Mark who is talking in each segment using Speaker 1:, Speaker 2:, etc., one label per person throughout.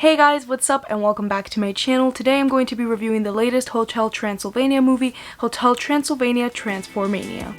Speaker 1: Hey guys, what's up and welcome back to my channel. Today I'm going to be reviewing the latest Hotel Transylvania movie, Hotel Transylvania Transformania.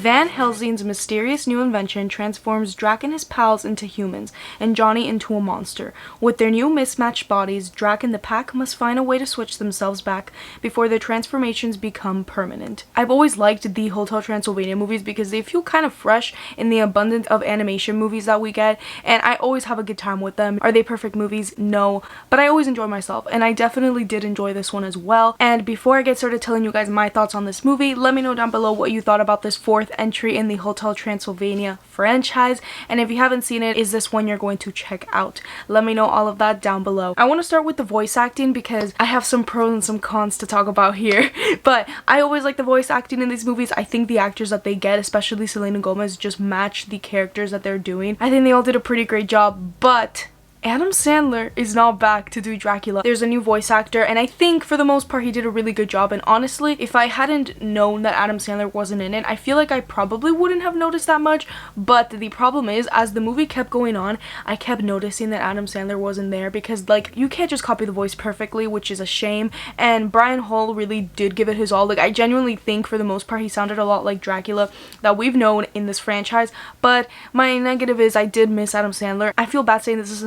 Speaker 1: Van Helsing's mysterious new invention transforms Drac and his pals into humans, and Johnny into a monster. With their new mismatched bodies, Drac and the pack must find a way to switch themselves back before their transformations become permanent. I've always liked the Hotel Transylvania movies because they feel kind of fresh in the abundance of animation movies that we get, and I always have a good time with them. Are they perfect movies? No, but I always enjoy myself, and I definitely did enjoy this one as well. And before I get started telling you guys my thoughts on this movie, let me know down below what you thought about this fourth entry in the Hotel Transylvania franchise, and if you haven't seen it, is this one you're going to check out? Let me know all of that down below. I want to start with the voice acting because I have some pros and some cons to talk about here, but I always like the voice acting in these movies. I think the actors that they get, especially Selena Gomez, just match the characters that they're doing. I think they all did a pretty great job, but Adam Sandler is not back to do Dracula. There's a new voice actor, and I think for the most part he did a really good job, and honestly, if I hadn't known that Adam Sandler wasn't in it, I feel like I probably wouldn't have noticed that much. But the problem is, as the movie kept going on, I kept noticing that Adam Sandler wasn't there because, like, you can't just copy the voice perfectly, which is a shame, and Brian Hall really did give it his all. Like, I genuinely think for the most part he sounded a lot like Dracula that we've known in this franchise, but my negative is I did miss Adam Sandler. I feel bad saying this is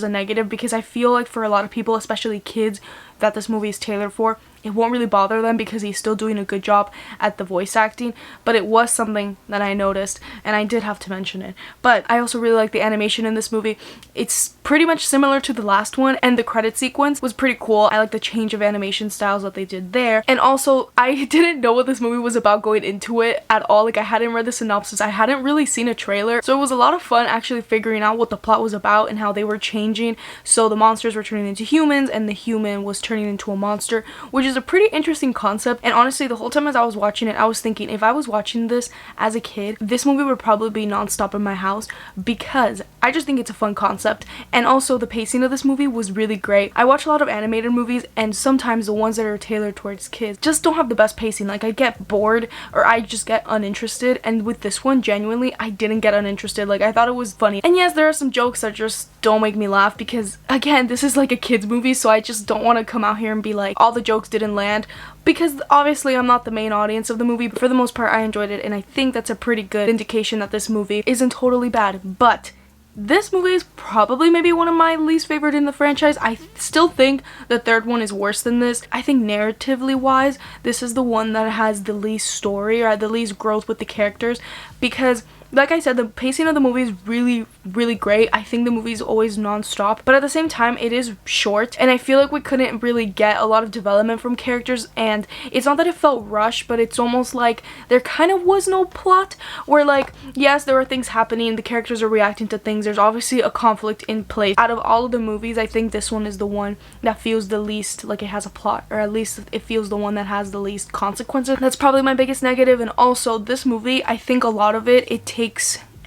Speaker 1: a negative because I feel like for a lot of people, especially kids, that this movie is tailored for, it won't really bother them because he's still doing a good job at the voice acting. But it was something that I noticed and I did have to mention it. But I also really like the animation in this movie. It's pretty much similar to the last one, and the credit sequence was pretty cool. I like the change of animation styles that they did there. And also, I didn't know what this movie was about going into it at all. Like, I hadn't read the synopsis, I hadn't really seen a trailer, so it was a lot of fun actually figuring out what the plot was about and how they were changing. So the monsters were turning into humans and the human was turning into a monster, which is a pretty interesting concept. And honestly, the whole time as I was watching it, I was thinking if I was watching this as a kid, this movie would probably be non-stop in my house because I just think it's a fun concept. And also, the pacing of this movie was really great. I watch a lot of animated movies, and sometimes the ones that are tailored towards kids just don't have the best pacing. Like, I get bored or I just get uninterested, and with this one, genuinely, I didn't get uninterested. Like, I thought it was funny. And yes, there are some jokes that just don't make me laugh because, again, this is like a kids movie, so I just don't want to come out here and be like, all the jokes didn't land, because obviously I'm not the main audience of the movie. But for the most part, I enjoyed it, and I think that's a pretty good indication that this movie isn't totally bad. But this movie is probably maybe one of my least favorite in the franchise. I still think the third one is worse than this. I think narratively wise, this is the one that has the least story or the least growth with the characters, because like I said, the pacing of the movie is really great. I think the movie is always non-stop, but at the same time it is short, and I feel like we couldn't really get a lot of development from characters. And it's not that it felt rushed, but it's almost like there kind of was no plot, where, like, yes, there are things happening, the characters are reacting to things, there's obviously a conflict in place. Out of all of the movies, I think this one is the one that feels the least like it has a plot, or at least it feels the one that has the least consequences. That's probably my biggest negative. And also, this movie, I think a lot of it takes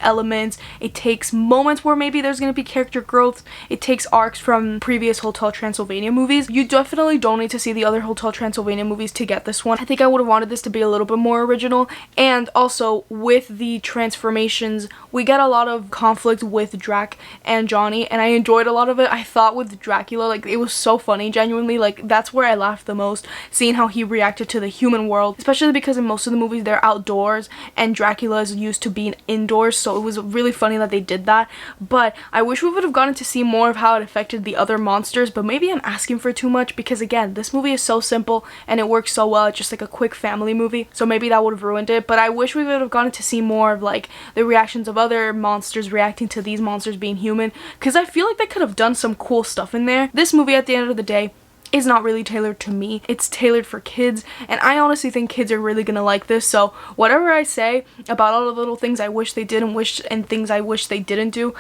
Speaker 1: elements, it takes moments where maybe there's going to be character growth, it takes arcs from previous Hotel Transylvania movies. You definitely don't need to see the other Hotel Transylvania movies to get this one. I think I would have wanted this to be a little bit more original. And also, with the transformations, we get a lot of conflict with Drac and Johnny, and I enjoyed a lot of it. I thought with Dracula, like, it was so funny, genuinely. Like, that's where I laughed the most, seeing how he reacted to the human world, especially because in most of the movies they're outdoors and Dracula is used to being indoors, so it was really funny that they did that. But I wish we would have gotten to see more of how it affected the other monsters, but maybe I'm asking for too much because, again, this movie is so simple and it works so well. It's just like a quick family movie, so maybe that would have ruined it. But I wish we would have gotten to see more of, like, the reactions of other monsters reacting to these monsters being human, because I feel like they could have done some cool stuff in there. This movie, at the end of the day, is not really tailored to me. It's tailored for kids, and I honestly think kids are really gonna like this. So whatever I say about all the little things I wish they did and things I wish they didn't do,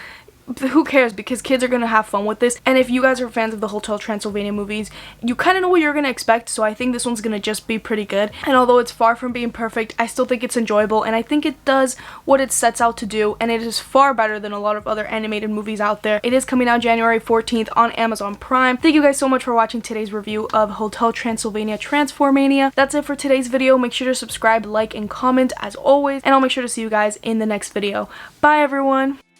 Speaker 1: who cares, because kids are gonna have fun with this. And if you guys are fans of the Hotel Transylvania movies, you kind of know what you're gonna expect, so I think this one's gonna just be pretty good. And although it's far from being perfect, I still think it's enjoyable, and I think it does what it sets out to do, and it is far better than a lot of other animated movies out there. It is coming out January 14th on Amazon Prime. Thank you guys so much for watching today's review of Hotel Transylvania Transformania. That's it for today's video. Make sure to subscribe, like, and comment as always, and I'll make sure to see you guys in the next video. Bye everyone!